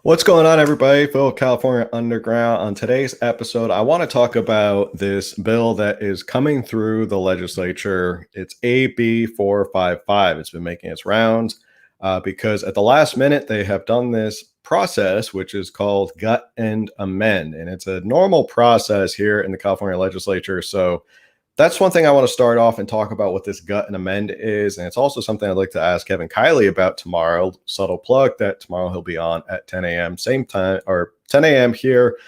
What's going on, everybody? Phil, California Underground. On today's episode, I want to talk about this bill that is coming through the legislature. It's AB 455. It's been making its rounds because at the last minute, they have done this process, which is called gut and amend. And it's a normal process here in the California legislature. So that's one thing I want to start off and talk about what this gut and amend is. And it's also something I'd like to ask Kevin Kiley about tomorrow. Subtle plug that tomorrow he'll be on at 10 a.m. same time, or 10 a.m. here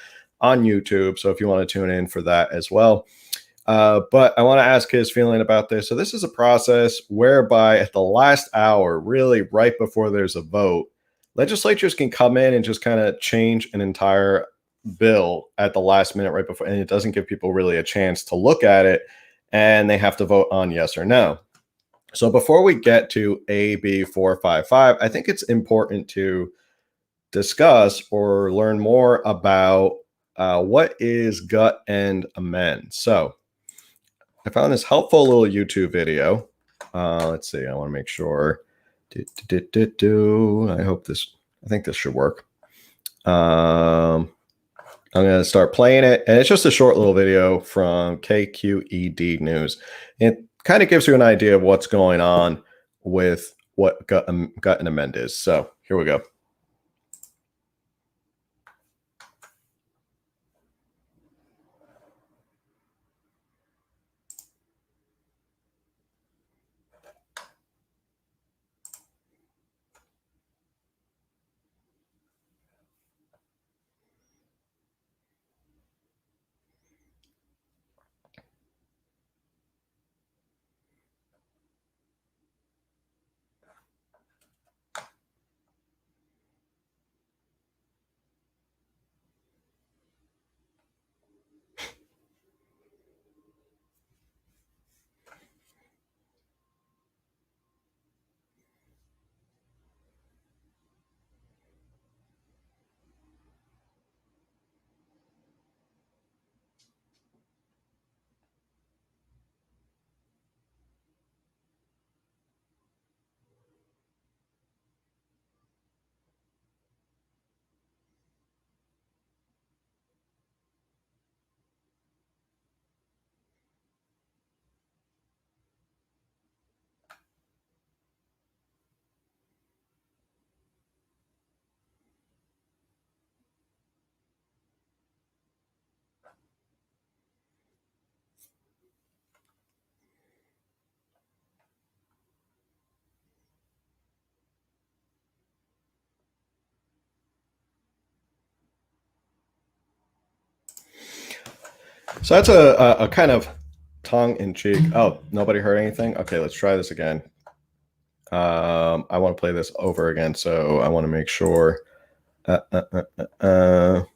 on YouTube. So if you want to tune in for that as well. But I want to ask his feeling about this. So this is a process whereby at the last hour, really right before there's a vote, legislatures can come in and just kind of change an entire bill at the last minute right before, and it doesn't give people really a chance to look at it, and they have to vote on yes or no. So before we get to AB 455, I think it's important to discuss or learn more about what is gut and amend. So I found this helpful little YouTube video. Let's see, I want to make sure. I think this should work. I'm going to start playing it, and it's just a short little video from KQED News. It kind of gives you an idea of what's going on with what gut and amend is. So here we go. So that's a kind of tongue-in-cheek. Oh, nobody heard anything? Okay, let's try this again. I want to play this over again, so I want to make sure. I want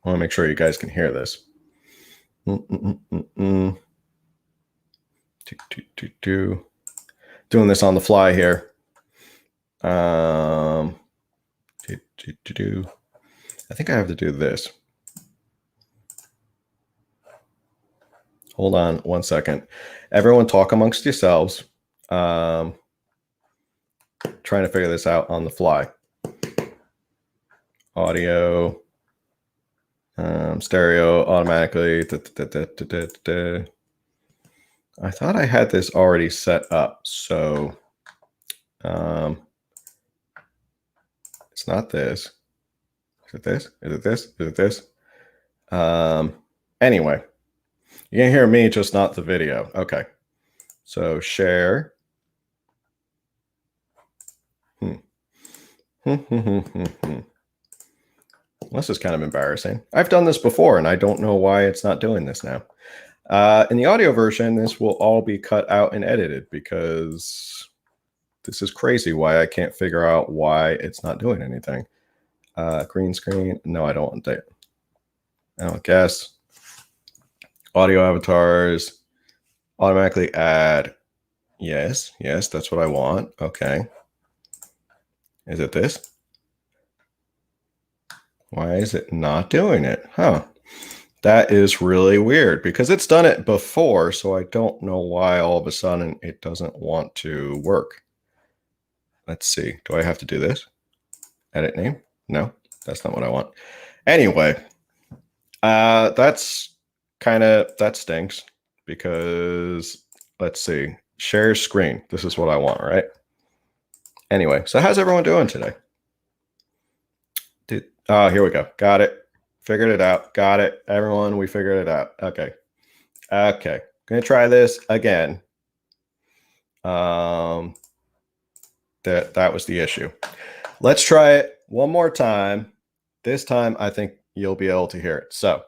to make sure you guys can hear this. Doing this on the fly here. I think I have to do this. Hold on one second. Everyone talk amongst yourselves. Trying to figure this out on the fly. Audio, stereo, automatically. I thought I had this already set up, so it's not this. Is it this? Is it this? Is it this? Anyway, you can hear me, just not the video. Okay, so share. This is kind of embarrassing. I've done this before, and I don't know why it's not doing this now. In the audio version, this will all be cut out and edited because this is crazy why I can't figure out why it's not doing anything. Green screen. No, I don't want that. I don't guess. Audio avatars. Automatically add. Yes, that's what I want. Okay. Is it this? Why is it not doing it? Huh. That is really weird because it's done it before, so I don't know why all of a sudden it doesn't want to work. Let's see. Do I have to do this? Edit name? No, that's not what I want. Anyway, that stinks because let's see. Share screen. This is what I want, right? Anyway, so how's everyone doing today? Here we go. Got it. Figured it out. Got it. Everyone, we figured it out. Okay. Gonna try this again. That was the issue. Let's try it one more time. This time, I think you'll be able to hear it. So,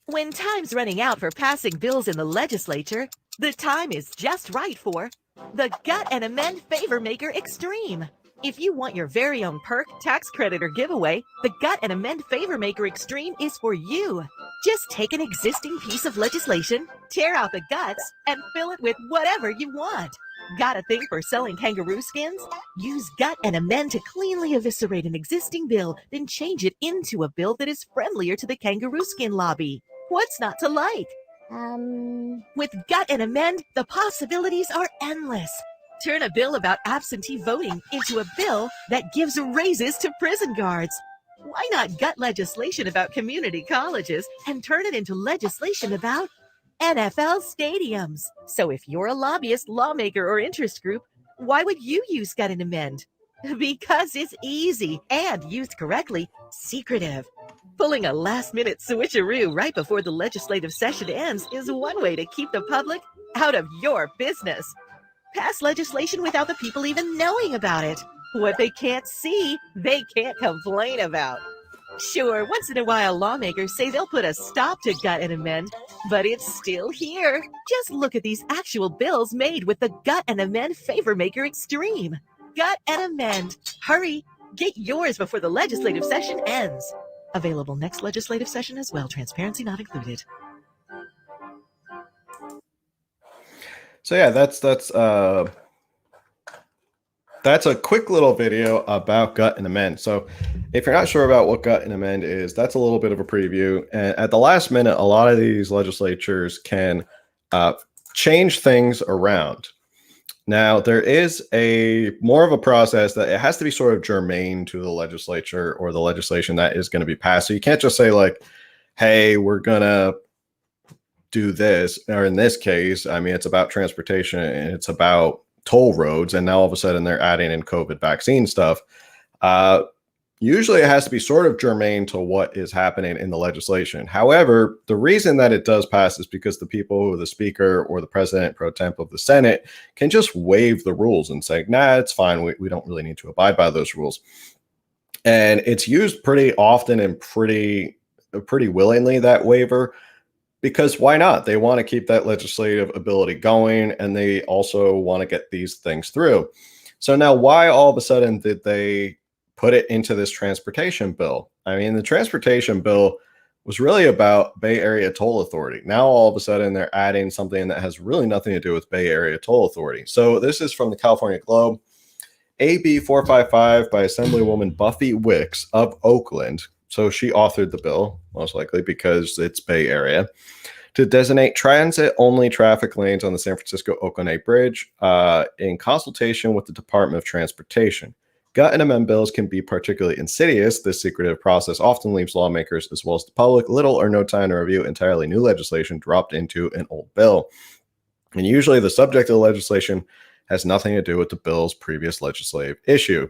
when time's running out for passing bills in the legislature, the time is just right for the Gut and Amend Favor Maker Extreme. If you want your very own perk, tax credit, or giveaway, the Gut and Amend Favor Maker Extreme is for you. Just take an existing piece of legislation, tear out the guts, and fill it with whatever you want. Got a thing for selling kangaroo skins? Use Gut and Amend to cleanly eviscerate an existing bill, then change it into a bill that is friendlier to the kangaroo skin lobby. What's not to like? With Gut and Amend, the possibilities are endless. Turn a bill about absentee voting into a bill that gives raises to prison guards. Why not gut legislation about community colleges and turn it into legislation about NFL stadiums? So if you're a lobbyist, lawmaker, or interest group, why would you use Gut and Amend? Because it's easy and, used correctly, secretive. Pulling a last-minute switcheroo right before the legislative session ends is one way to keep the public out of your business. Pass legislation without the people even knowing about it. What they can't see, they can't complain about. Sure, once in a while lawmakers say they'll put a stop to Gut and Amend, but it's still here. Just look at these actual bills made with the Gut and Amend Favor Maker Extreme. Gut and Amend. Hurry, get yours before the legislative session ends. Available next legislative session as well. Transparency not included. So yeah, that's a quick little video about Gut and Amend. So if you're not sure about what Gut and Amend is, that's a little bit of a preview. And at the last minute, a lot of these legislatures can change things around. Now, there is more of a process that it has to be sort of germane to the legislature or the legislation that is going to be passed. So you can't just say like, hey, we're going to do this, or in this case, I mean, it's about transportation and it's about toll roads, and now all of a sudden they're adding in COVID vaccine stuff. Usually it has to be sort of germane to what is happening in the legislation. However, the reason that it does pass is because the people, the speaker or the president pro temp of the Senate, can just waive the rules and say, nah, it's fine. We don't really need to abide by those rules. And it's used pretty often and pretty willingly, that waiver. Because why not? They want to keep that legislative ability going, and they also want to get these things through. So now why all of a sudden did they put it into this transportation bill? I mean, the transportation bill was really about Bay Area Toll Authority. Now all of a sudden they're adding something that has really nothing to do with Bay Area Toll Authority. So this is from the California Globe. AB 455 by Assemblywoman Buffy Wicks of Oakland. So she authored the bill, most likely because it's Bay Area, to designate transit-only traffic lanes on the San Francisco-Oakland A Bridge in consultation with the Department of Transportation. Gut and amend bills can be particularly insidious. This secretive process often leaves lawmakers, as well as the public, little or no time to review entirely new legislation dropped into an old bill. And usually the subject of the legislation has nothing to do with the bill's previous legislative issue.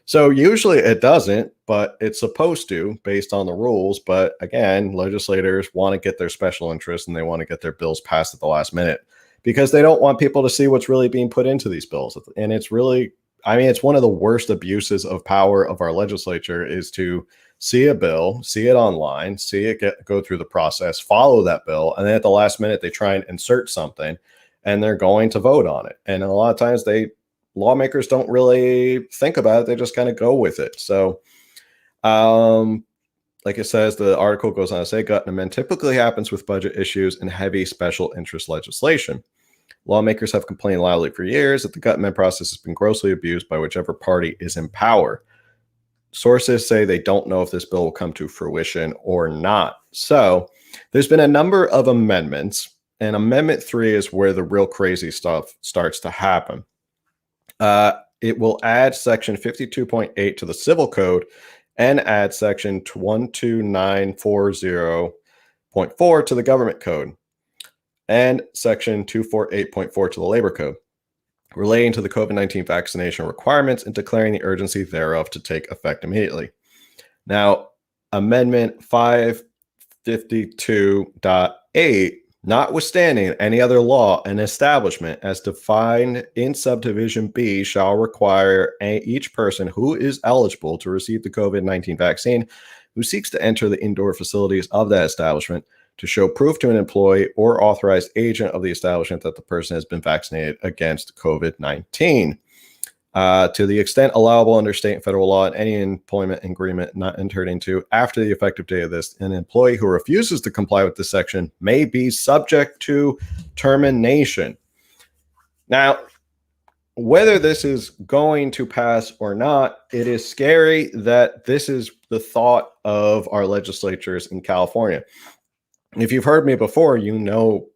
So usually it doesn't, but it's supposed to based on the rules. But again, legislators want to get their special interests and they want to get their bills passed at the last minute because they don't want people to see what's really being put into these bills. And it's really, I mean, it's one of the worst abuses of power of our legislature is to see a bill, see it online, see it go through the process, follow that bill. And then at the last minute, they try and insert something and they're going to vote on it. And a lot of times lawmakers don't really think about it. They just kind of go with it. So, like it says, the article goes on to say, gut and amend typically happens with budget issues and heavy special interest legislation. Lawmakers have complained loudly for years that the gut and amend process has been grossly abused by whichever party is in power. Sources say they don't know if this bill will come to fruition or not. So there's been a number of amendments, and Amendment 3 is where the real crazy stuff starts to happen. it will add section 52.8 to the civil code and add section 12940.4 to the government code and section 248.4 to the labor code, relating to the COVID-19 vaccination requirements and declaring the urgency thereof to take effect immediately. Now, Amendment 552.8, notwithstanding any other law, an establishment as defined in subdivision B shall require each person who is eligible to receive the COVID-19 vaccine who seeks to enter the indoor facilities of that establishment to show proof to an employee or authorized agent of the establishment that the person has been vaccinated against COVID-19. To the extent allowable under state and federal law, and any employment agreement not entered into after the effective date of this, an employee who refuses to comply with this section may be subject to termination. Now, whether this is going to pass or not, it is scary that this is the thought of our legislatures in California. If you've heard me before, you know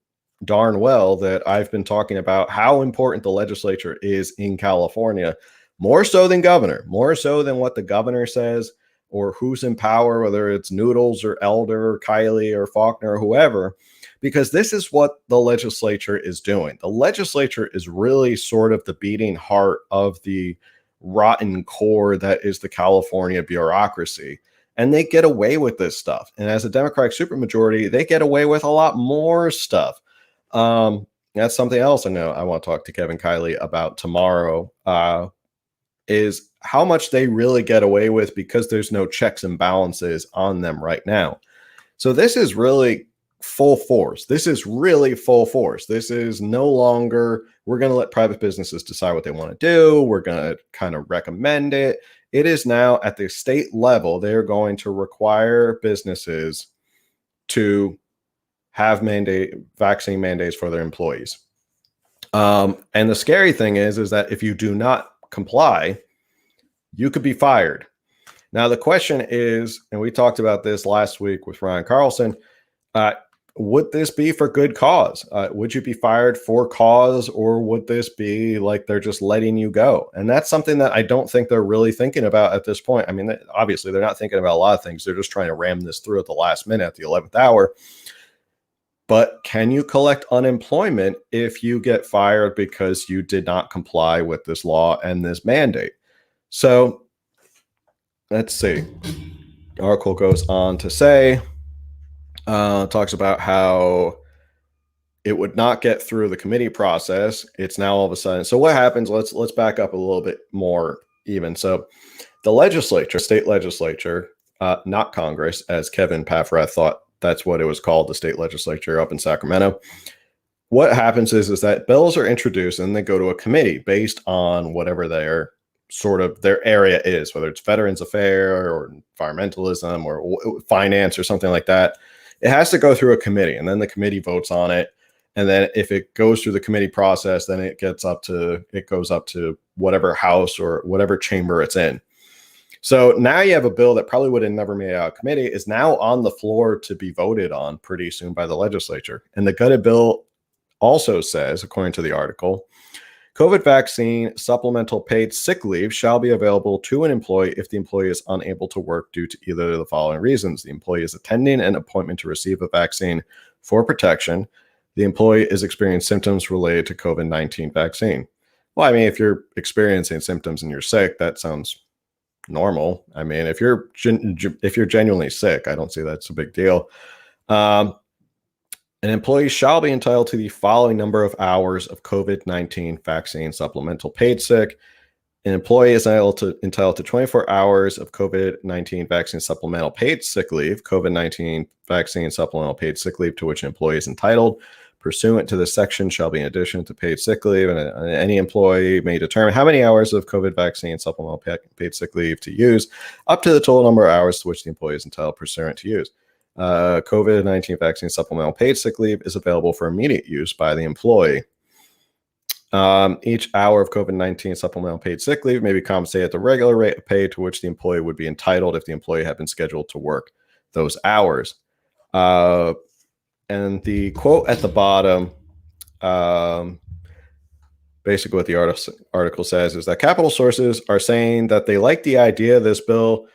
darn well that I've been talking about how important the legislature is in California, more so than governor, more so than what the governor says or who's in power, whether it's Noodles or Elder or Kiley or Faulkner or whoever, because this is what the legislature is doing. The legislature is really sort of the beating heart of the rotten core that is the California bureaucracy. And they get away with this stuff. And as a Democratic supermajority, they get away with a lot more stuff. That's something else I know I want to talk to Kevin Kiley about tomorrow, is how much they really get away with because there's no checks and balances on them right now. So this is really full force. This is really full force. This is no longer, we're going to let private businesses decide what they want to do. We're going to kind of recommend it. It is now at the state level, they're going to require businesses to have vaccine mandates for their employees. And the scary thing is that if you do not comply, you could be fired. Now, the question is, and we talked about this last week with Ryan Carlson, would this be for good cause? Would you be fired for cause, or would this be like they're just letting you go? And that's something that I don't think they're really thinking about at this point. I mean, obviously, they're not thinking about a lot of things. They're just trying to ram this through at the last minute, at the 11th hour. But can you collect unemployment if you get fired because you did not comply with this law and this mandate? So let's see. The article goes on to say, talks about how it would not get through the committee process. It's now all of a sudden. So what happens? Let's back up a little bit more even. So the legislature, state legislature, not Congress, as Kevin Paffrath thought that's what it was called, the state legislature up in Sacramento. What happens is that bills are introduced and they go to a committee based on whatever their area is, whether it's Veterans Affairs or environmentalism or finance or something like that. It has to go through a committee, and then the committee votes on it. And then if it goes through the committee process, then it goes up to whatever house or whatever chamber it's in. So now you have a bill that probably would have never made it out of committee is now on the floor to be voted on pretty soon by the legislature. And the gutted bill also says, according to the article, COVID vaccine supplemental paid sick leave shall be available to an employee if the employee is unable to work due to either of the following reasons. The employee is attending an appointment to receive a vaccine for protection. The employee is experiencing symptoms related to COVID-19 vaccine. Well, I mean, if you're experiencing symptoms and you're sick, that sounds normal. I mean, if you're genuinely sick, I don't see that's a big deal. An employee shall be entitled to the following number of hours of COVID-19 vaccine supplemental paid sick. An employee is entitled to 24 hours of COVID-19 vaccine supplemental paid sick leave, COVID-19 vaccine supplemental paid sick leave to which an employee is entitled. Pursuant to this section shall be in addition to paid sick leave, and any employee may determine how many hours of COVID vaccine supplemental paid sick leave to use, up to the total number of hours to which the employee is entitled pursuant to use. COVID-19 vaccine supplemental paid sick leave is available for immediate use by the employee. Each hour of COVID-19 supplemental paid sick leave may be compensated at the regular rate of pay to which the employee would be entitled if the employee had been scheduled to work those hours. And the quote at the bottom Basically, what the article says is that capital sources are saying that they like the idea of this bill,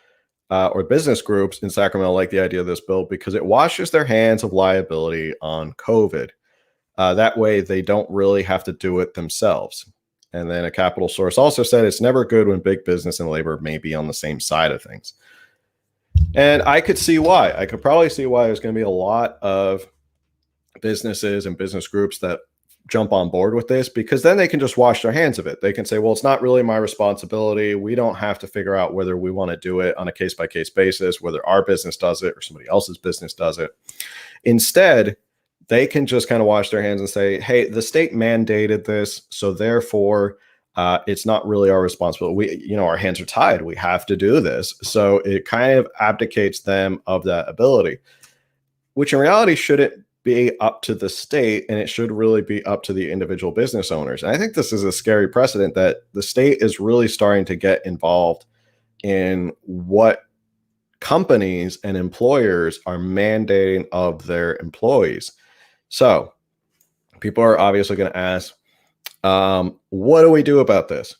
or business groups in Sacramento like the idea of this bill because it washes their hands of liability on COVID. That way, they don't really have to do it themselves. And then a capital source also said it's never good when big business and labor may be on the same side of things. And I could see why. I could probably see why there's going to be a lot of businesses and business groups that jump on board with this, because then they can just wash their hands of it. They can say, well, it's not really my responsibility. We don't have to figure out whether we want to do it on a case-by-case basis, whether our business does it or somebody else's business does it. Instead, they can just kind of wash their hands and say, hey, the state mandated this, so therefore it's not really our responsibility. Our hands are tied. We have to do this. So it kind of abdicates them of that ability, which in reality shouldn't be up to the state, and it should really be up to the individual business owners. And I think this is a scary precedent that the state is really starting to get involved in what companies and employers are mandating of their employees. So people are obviously going to ask, what do we do about this?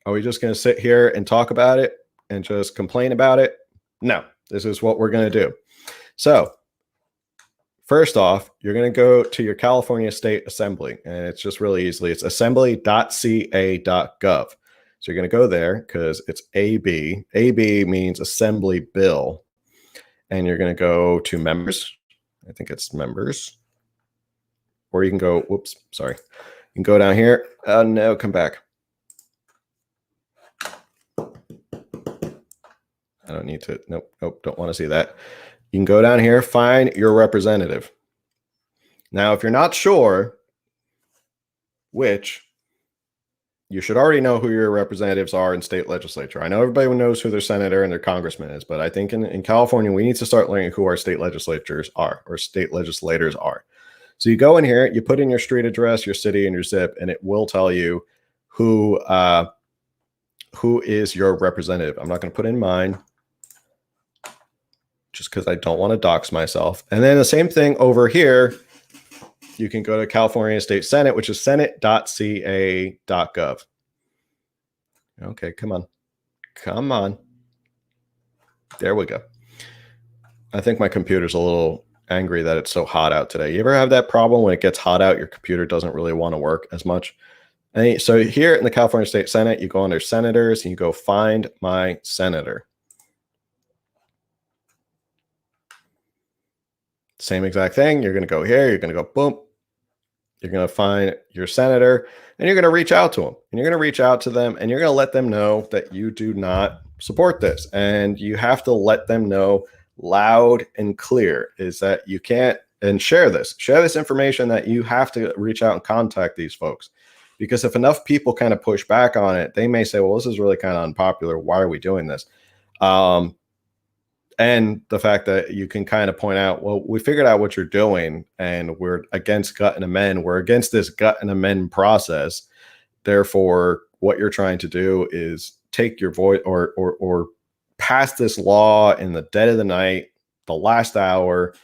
Are we just going to sit here and talk about it and just complain about it? No, this is what we're going to do. So first off, you're going to go to your California State Assembly, and it's just really easily. It's assembly.ca.gov. So you're going to go there because it's AB. AB means Assembly Bill. And you're going to go to members. I think it's members. Or you can go, whoops, sorry. You can go down here. No, come back. I don't need to. Nope, don't want to see that. You can go down here, find your representative. Now, if you're not sure which, you should already know who your representatives are in state legislature. I know everybody knows who their senator and their congressman is, but I think in California, we need to start learning who our state legislatures are, or state legislators are. So you go in here, you put in your street address, your city, and your zip, and it will tell you who is your representative. I'm not going to put in mine, just because I don't want to dox myself. And then the same thing over here, you can go to California State Senate, which is senate.ca.gov. Okay, come on. Come on. There we go. I think my computer's a little angry that it's so hot out today. You ever have that problem when it gets hot out, your computer doesn't really want to work as much? And so here in the California State Senate, you go under senators and you go find my senator. Same exact thing. You're going to go here. You're going to go boom. You're going to find your senator and you're going to reach out to them. And you're going to reach out to them and you're going to let them know that you do not support this. And you have to let them know loud and clear is that you can't, and share this information, that you have to reach out and contact these folks. Because if enough people kind of push back on it, they may say, well, this is really kind of unpopular. Why are we doing this? And the fact that you can kind of point out, well, we figured out what you're doing and we're against gut and amend. We're against this gut and amend process. Therefore, what you're trying to do is take your voice or pass this law in the dead of the night, the last hour,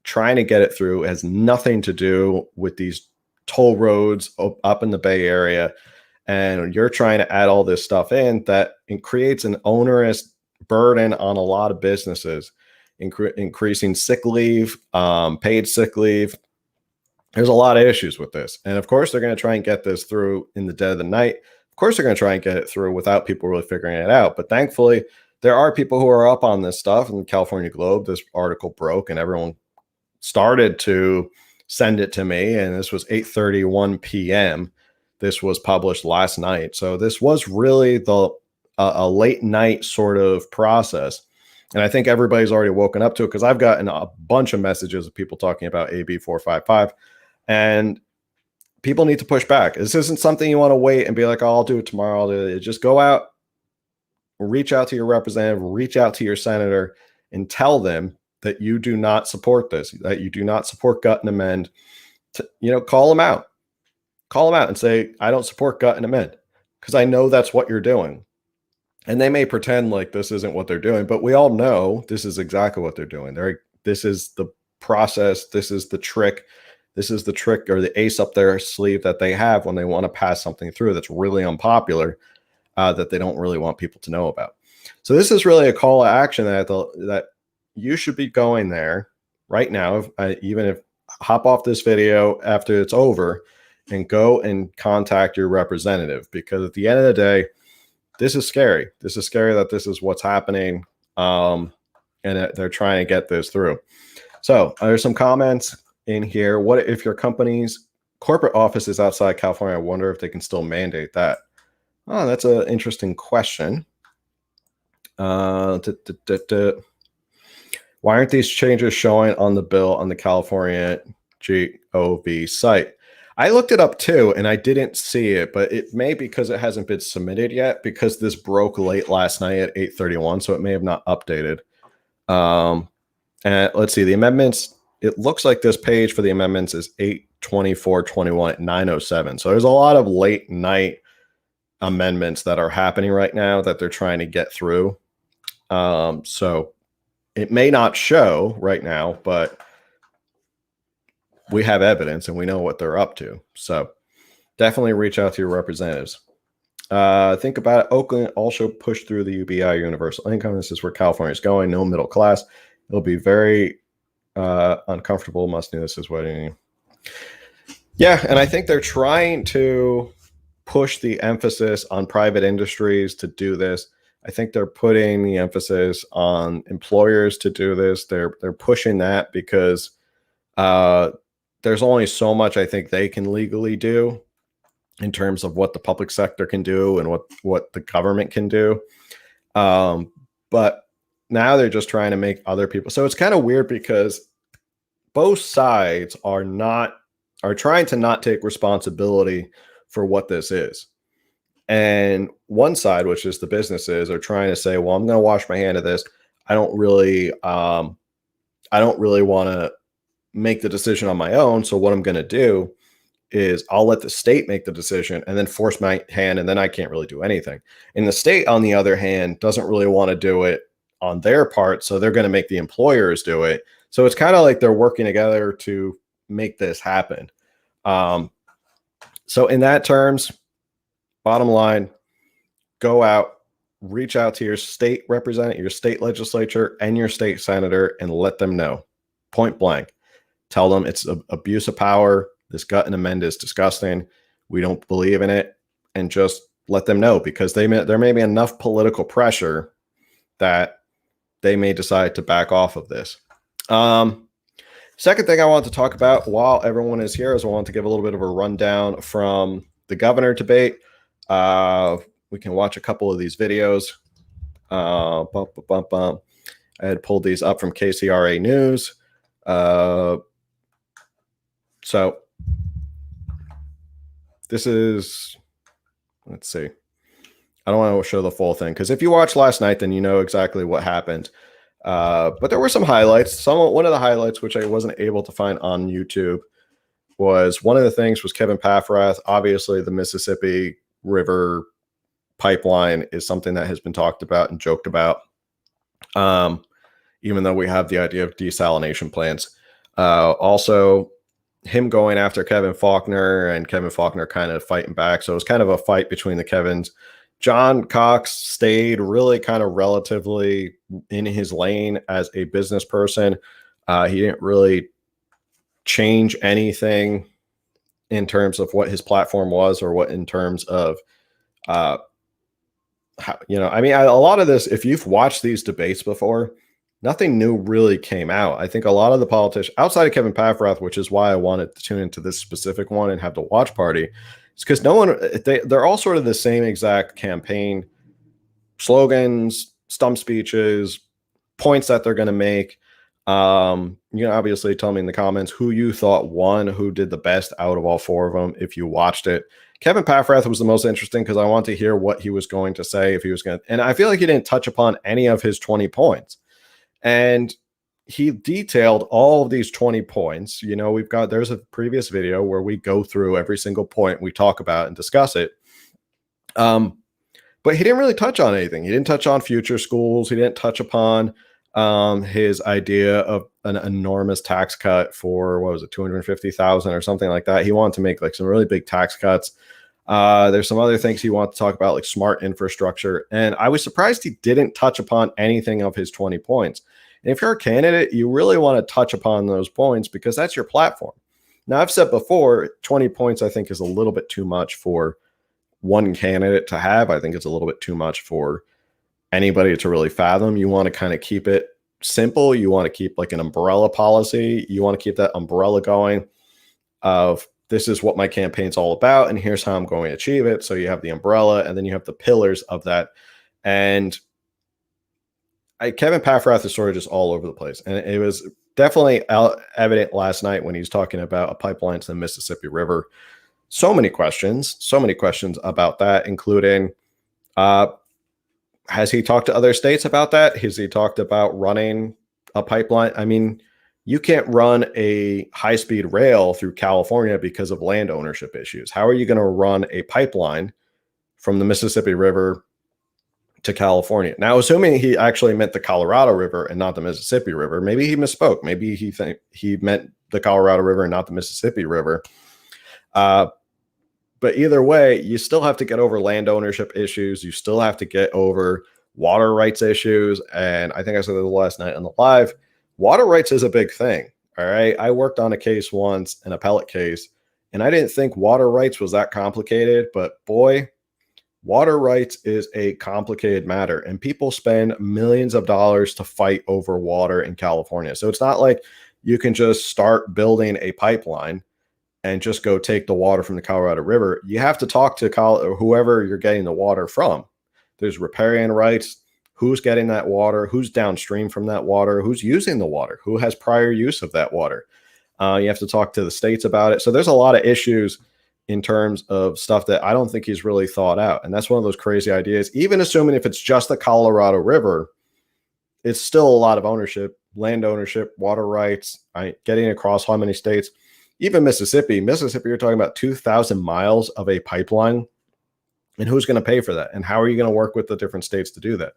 trying to get it through. It has nothing to do with these toll roads up in the Bay Area. And you're trying to add all this stuff in that it creates an onerous burden on a lot of businesses, increasing sick leave, paid sick leave. There's a lot of issues with this. And of course, they're going to try and get this through in the dead of the night. Of course, they're going to try and get it through without people really figuring it out. But thankfully, there are people who are up on this stuff. In the California Globe, this article broke and everyone started to send it to me. And this was 8:31 p.m. This was published last night. So this was really a late night sort of process. And I think everybody's already woken up to it because I've gotten a bunch of messages of people talking about AB 455. And people need to push back. This isn't something you want to wait and be like, oh, I'll do it tomorrow. I'll do it. Just go out, reach out to your representative, reach out to your senator, and tell them that you do not support this, that you do not support gut and amend. Call them out. Call them out and say, I don't support gut and amend, because I know that's what you're doing. And they may pretend like this isn't what they're doing, but we all know this is exactly what they're doing. This is the process. This is the trick. This is the trick or the ace up their sleeve that they have when they want to pass something through that's really unpopular, that they don't really want people to know about. So this is really a call to action that you should be going there right now, even if hop off this video after it's over and go and contact your representative, because at the end of the day, this is scary. This is scary that this is what's happening, and they're trying to get this through. So there's some comments in here. What if your company's corporate office is outside California? I wonder if they can still mandate that. Oh, that's an interesting question. Why aren't these changes showing on the bill on the California GOV site? I looked it up too, and I didn't see it, but it may because it hasn't been submitted yet, because this broke late last night at 8:31, so it may have not updated. And let's see, the amendments, it looks like this page for the amendments is 8/24/21 at 9:07. So there's a lot of late night amendments that are happening right now that they're trying to get through. So it may not show right now, but we have evidence and we know what they're up to. So definitely reach out to your representatives. Think about it. Oakland also pushed through the UBI universal income. This is where California is going. No middle class. It'll be very uncomfortable. Must do this is what I mean. Yeah, and I think they're trying to push the emphasis on private industries to do this. I think they're putting the emphasis on employers to do this. They're pushing that because there's only so much I think they can legally do in terms of what the public sector can do and what the government can do. But now they're just trying to make other people. So it's kind of weird because both sides are trying to not take responsibility for what this is. And one side, which is the businesses, are trying to say, well, I'm going to wash my hand of this. I don't really want to make the decision on my own. So what I'm going to do is I'll let the state make the decision and then force my hand, and then I can't really do anything. And the state, on the other hand, doesn't really want to do it on their part. So they're going to make the employers do it. So it's kind of like they're working together to make this happen. So in that terms, bottom line, go out, reach out to your state representative, your state legislature, and your state senator, and let them know, point blank. Tell them it's abuse of power. This gut and amend is disgusting. We don't believe in it, and just let them know, because there may be enough political pressure that they may decide to back off of this. Second thing I want to talk about while everyone is here is I want to give a little bit of a rundown from the governor debate. We can watch a couple of these videos. I had pulled these up from KCRA News. So this is, let's see. I don't want to show the full thing, because if you watched last night, then you know exactly what happened. But there were some highlights. One of the highlights, which I wasn't able to find on YouTube, was one of the things was Kevin Paffrath. Obviously, the Mississippi River pipeline is something that has been talked about and joked about, even though we have the idea of desalination plants. Also, him going after Kevin Faulconer and Kevin Faulconer kind of fighting back. So it was kind of a fight between the Kevins. John Cox stayed really kind of relatively in his lane as a business person. He didn't really change anything in terms of what his platform was, or what in terms of, how, I mean, a lot of this, if you've watched these debates before, nothing new really came out. I think a lot of the politicians outside of Kevin Paffrath, which is why I wanted to tune into this specific one and have the watch party, it's because they're all sort of the same exact campaign slogans, stump speeches, points that they're going to make. Obviously tell me in the comments who you thought won, who did the best out of all four of them, if you watched it. Kevin Paffrath was the most interesting because I want to hear what he was going to say, if he was going to, and I feel like he didn't touch upon any of his 20 points. And he detailed all of these 20 points. There's a previous video where we go through every single point, we talk about and discuss it. But he didn't really touch on anything. He didn't touch on future schools. He didn't touch upon his idea of an enormous tax cut for, what was it, 250,000 or something like that. He wanted to make like some really big tax cuts. There's some other things he wanted to talk about, like smart infrastructure. And I was surprised he didn't touch upon anything of his 20 points. And if you're a candidate, you really want to touch upon those points because that's your platform. Now, I've said before, 20 points, I think, is a little bit too much for one candidate to have. I think it's a little bit too much for anybody to really fathom. You want to kind of keep it simple. You want to keep like an umbrella policy. You want to keep that umbrella going of this is what my campaign's all about, and here's how I'm going to achieve it. So you have the umbrella, and then you have the pillars of that. And Kevin Paffrath is sort of just all over the place. And it was definitely evident last night when he's talking about a pipeline to the Mississippi River. So many questions about that, including has he talked to other states about that? Has he talked about running a pipeline? I mean, you can't run a high-speed rail through California because of land ownership issues. How are you going to run a pipeline from the Mississippi River to California? Now, assuming he actually meant the Colorado River and not the Mississippi River, maybe he misspoke. Maybe he meant the Colorado River and not the Mississippi River. But either way, you still have to get over land ownership issues. You still have to get over water rights issues. And I think I said this last night on the live. Water rights is a big thing. All right. I worked on a case once, an appellate case, and I didn't think water rights was that complicated. But boy, water rights is a complicated matter. And people spend millions of dollars to fight over water in California. So it's not like you can just start building a pipeline and just go take the water from the Colorado River. You have to talk to whoever you're getting the water from. There's riparian rights. Who's getting that water? Who's downstream from that water? Who's using the water? Who has prior use of that water? You have to talk to the states about it. So there's a lot of issues in terms of stuff that I don't think he's really thought out. And that's one of those crazy ideas. Even assuming if it's just the Colorado River, it's still a lot of ownership, land ownership, water rights, right? Getting across how many states. Even Mississippi, you're talking about 2,000 miles of a pipeline. And who's going to pay for that? And how are you going to work with the different states to do that?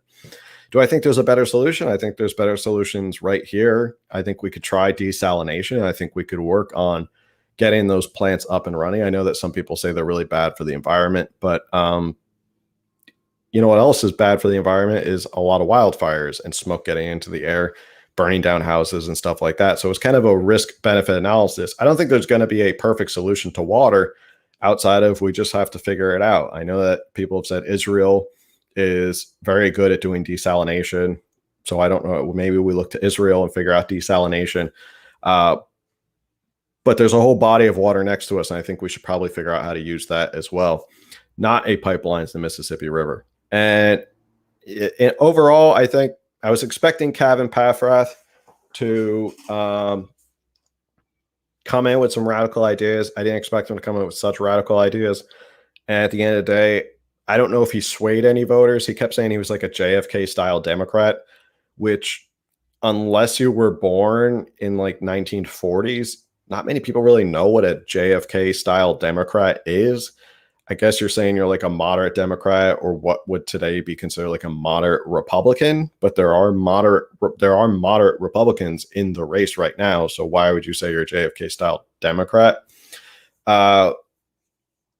Do I think there's a better solution? I think there's better solutions right here. I think we could try desalination. I think we could work on getting those plants up and running. I know that some people say they're really bad for the environment, but you know what else is bad for the environment is a lot of wildfires and smoke getting into the air, burning down houses and stuff like that. So it's kind of a risk-benefit analysis. I don't think there's going to be a perfect solution to water outside of we just have to figure it out. I know that people have said Israel is very good at doing desalination. So I don't know, maybe we look to Israel and figure out desalination. But there's a whole body of water next to us, and I think we should probably figure out how to use that as well. Not a pipeline to the Mississippi River. And overall, I think I was expecting Kevin Paffrath to come in with some radical ideas. I didn't expect him to come in with such radical ideas. And at the end of the day, I don't know if he swayed any voters. He kept saying he was like a JFK style Democrat, which unless you were born in like 1940s, not many people really know what a JFK style Democrat is. I guess you're saying you're like a moderate Democrat, or what would today be considered like a moderate Republican, but there are moderate Republicans in the race right now. So why would you say you're a JFK style Democrat?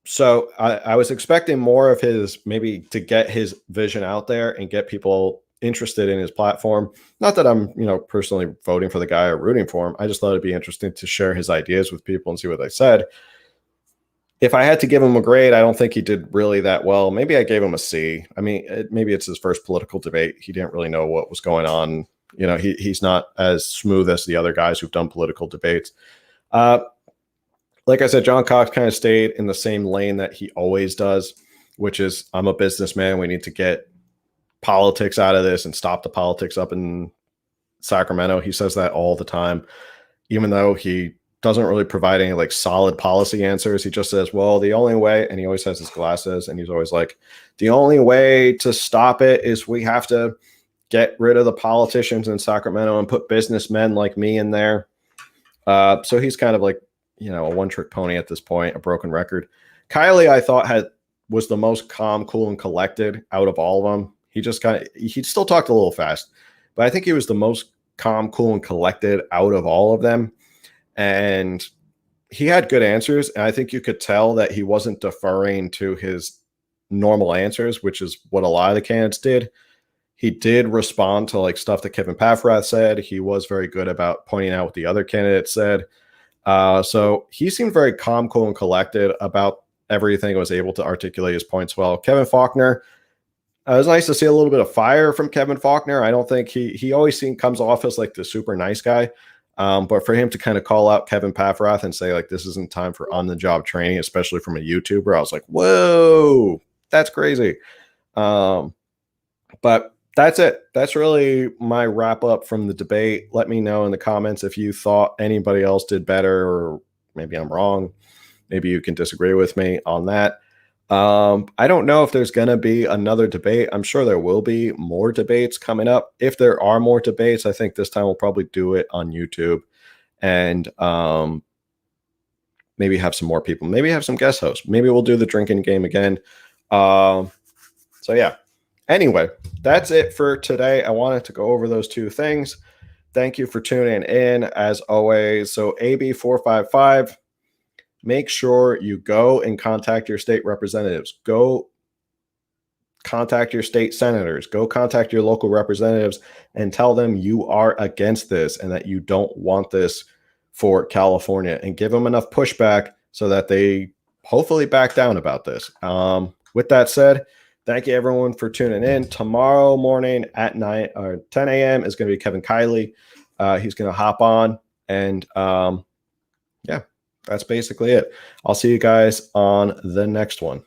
So I was expecting more of his, maybe to get his vision out there and get people interested in his platform. Not that I'm, personally voting for the guy or rooting for him. I just thought it'd be interesting to share his ideas with people and see what they said. If I had to give him a grade, I don't think he did really that well. Maybe I gave him a C. I mean, maybe it's his first political debate. He didn't really know what was going on. He's not as smooth as the other guys who've done political debates. Like I said, John Cox kind of stayed in the same lane that he always does, which is, I'm a businessman. We need to get politics out of this and stop the politics up in Sacramento. He says that all the time, even though he doesn't really provide any like solid policy answers. He just says, well, the only way, and he always has his glasses, and he's always like, the only way to stop it is we have to get rid of the politicians in Sacramento and put businessmen like me in there. So he's kind of like, a one-trick pony at this point, a broken record. Kiley, I thought was the most calm, cool, and collected out of all of them. He still talked a little fast, but I think he was the most calm, cool, and collected out of all of them. And he had good answers. And I think you could tell that he wasn't deferring to his normal answers, which is what a lot of the candidates did. He did respond to like stuff that Kevin Paffrath said. He was very good about pointing out what the other candidates said. So he seemed very calm, cool, and collected about everything, was able to articulate his points well. Kevin Faulkner, it was nice to see a little bit of fire from Kevin Faulkner. I don't think he always comes off as like the super nice guy. But for him to kind of call out Kevin Paffrath and say, like, this isn't time for on-the-job training, especially from a YouTuber, I was like, whoa, that's crazy. But that's it. That's really my wrap up from the debate. Let me know in the comments if you thought anybody else did better, or maybe I'm wrong. Maybe you can disagree with me on that. I don't know if there's going to be another debate. I'm sure there will be more debates coming up. If there are more debates, I think this time we'll probably do it on YouTube, and maybe have some more people, maybe have some guest hosts. Maybe we'll do the drinking game again. So yeah. Anyway, that's it for today. I wanted to go over those two things. Thank you for tuning in as always. So AB455, make sure you go and contact your state representatives. Go contact your state senators. Go contact your local representatives and tell them you are against this and that you don't want this for California, and give them enough pushback so that they hopefully back down about this. With that said, thank you everyone for tuning in. Tomorrow morning at 9 or 10 a.m. is going to be Kevin Kiley. He's going to hop on, and yeah, that's basically it. I'll see you guys on the next one.